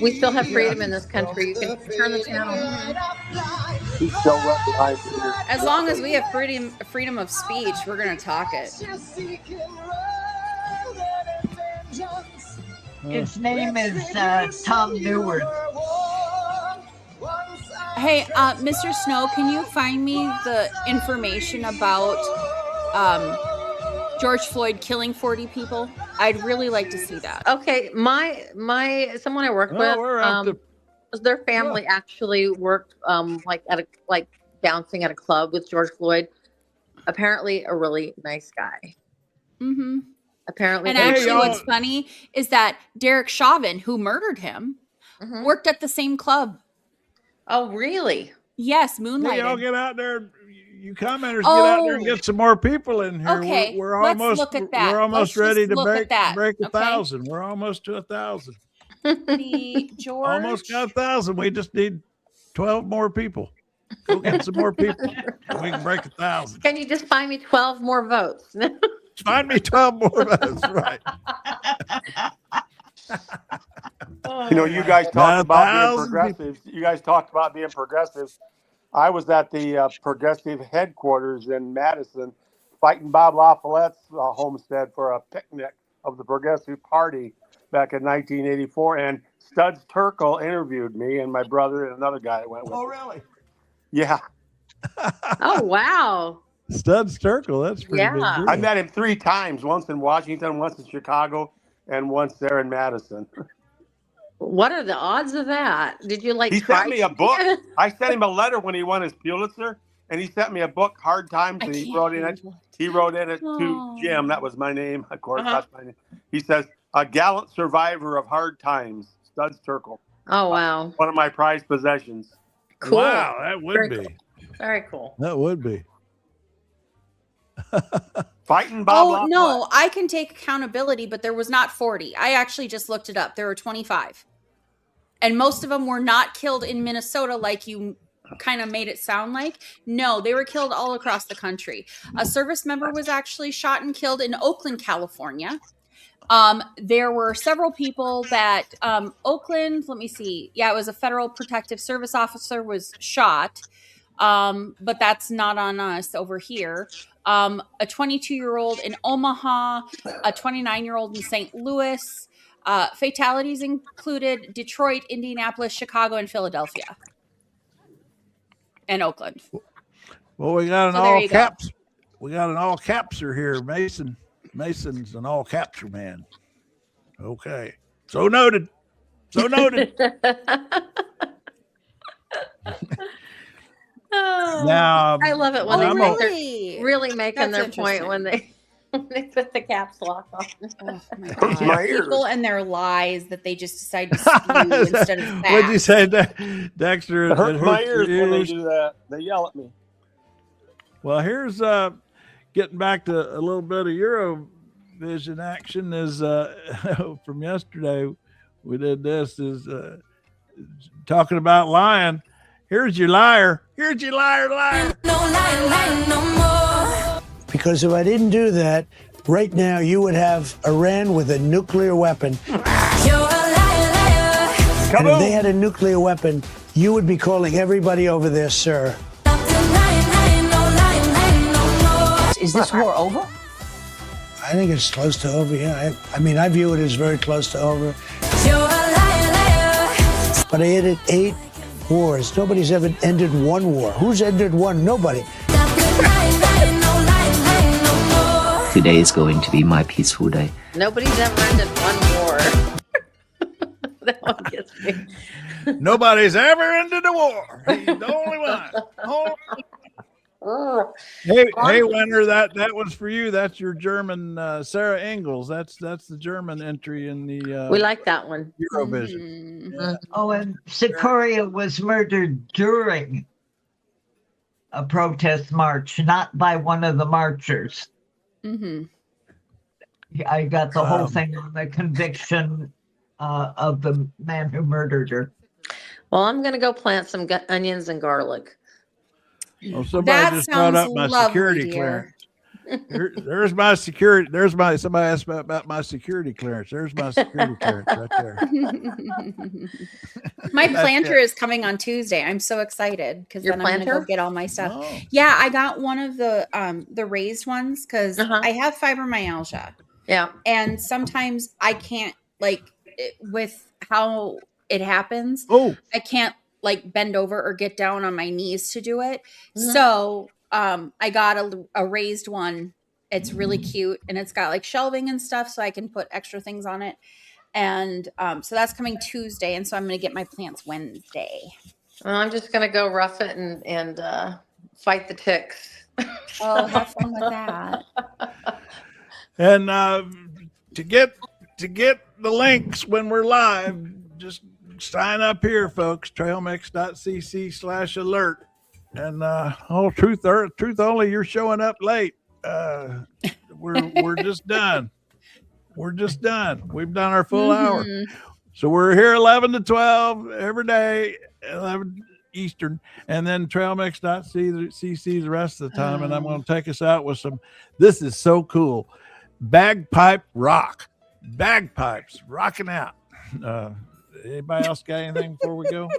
We still have freedom in this country. You can turn the channel. He's still right behind you. As long as we have freedom of speech, we're gonna talk it. His name is Tom Neward. Hey, Mr. Snow, can you find me the information about George Floyd killing 40 people? I'd really like to see that. Okay, my someone I worked with, their family actually worked like bouncing at a club with George Floyd. Apparently, a really nice guy. Mm-hmm. Apparently, And actually, what's funny is that Derek Chauvin, who murdered him, worked at the same club. Oh, really? Yes, Hey, moonlighting. y'all get out there. You commenters get out there and get some more people in here. Okay, We're let's almost look at that. We're almost Let's ready just to look at that, break okay? 1,000. We're almost to 1,000. The George. Almost got 1,000. We just need 12 more people. Go get some more people. We can break 1,000. Can you just find me 12 more votes? Find me 12 more votes. Right. You know, you guys talked about being progressives. You guys talked about being progressives. I was at the progressive headquarters in Madison, fighting Bob LaFollette's homestead for a picnic of the Progressive Party back in 1984. And Studs Terkel interviewed me and my brother and another guy that went with me. Oh, really? Yeah. Oh, wow. Studs Terkel. That's pretty big deal. I met him 3 times, once in Washington, once in Chicago, and once there in Madison. What are the odds of that? Did you He sent me a book. I sent him a letter when he won his Pulitzer, and he sent me a book, Hard Times, and he wrote in it to Jim. That was my name, of course. That's my name. He says, "A gallant survivor of hard times, Studs Terkel." Oh, wow. One of my prized possessions. Cool. Wow, that would Very be. cool. Very cool. That would be. Fighting Bob Oh, LaFollette. no, I can take accountability, but there was not 40. I actually just looked it up. There were 25. And most of them were not killed in Minnesota like you kind of made it sound like. No, they were killed all across the country. A service member was actually shot and killed in Oakland, California. There were several people that Oakland, let me see. Yeah, it was a federal protective service officer was shot. But that's not on us over here. A 22-year-old in Omaha, a 29-year-old in St. Louis. Fatalities included Detroit, Indianapolis, Chicago, and Philadelphia. And Oakland. Well, we got an So there all you go. caps. We got an all capser here. Mason's an all capture man. Okay. So noted. So noted. Now, I love it when I'm they're really making their point when they put the caps lock on. People and their lies that they just decide to spew instead of facts. What'd you say, Dexter? It hurts my your ears when they ears? do that. They yell at me. Well, here's getting back to a little bit of Eurovision action is from yesterday. We did this is talking about lying. Here's your liar. Here's your liar, liar. Because if I didn't do that, right now you would have Iran with a nuclear weapon. And if they had a nuclear weapon, you would be calling everybody over there, sir. Is this war over? I think it's close to over, yeah. I mean, I view it as very close to over. But I ended 8 wars. Nobody's ever ended one war. Who's ended one? Nobody. Today is going to be my peaceful day. Nobody's ever ended one war. That one gets me. Nobody's ever ended a war. He's the only one. Hey, Winter, that was for you. That's your German Sarah Engels. That's the German entry in the. We like that one. Eurovision. Yeah. Oh, and Sikoria was murdered during a protest march, not by one of the marchers. I got the whole thing on the conviction of the man who murdered her. Well, I'm going to go plant some onions and garlic. Well, somebody just brought up my security clearance. There's my security. Somebody asked about my security clearance. There's my security clearance right there. My planter is coming on Tuesday. I'm so excited because then I'm gonna go get all my stuff. Oh. Yeah, I got one of the raised ones because I have fibromyalgia. Yeah, and sometimes I can't with how it happens. I can't bend over or get down on my knees to do it. So I got a raised one. It's really cute and it's got shelving and stuff so I can put extra things on it. And so that's coming Tuesday. And so I'm going to get my plants Wednesday. Well, I'm just going to go rough it and fight the ticks. Oh, have fun with that. And to get the links when we're live, just sign up here, folks. trailmix.cc/alert. And truth only, you're showing up late. We're just done. We're just done. We've done our full hour. So we're here 11 to 12 every day, 11 Eastern, and then trailmix.cc the rest of the time. And I'm going to take us out with this is so cool. Bagpipe rock. Bagpipes rocking out. Anybody else got anything before we go?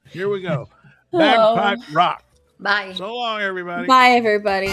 Here we go. Bagpipe rock. Bye. So long, everybody. Bye, everybody.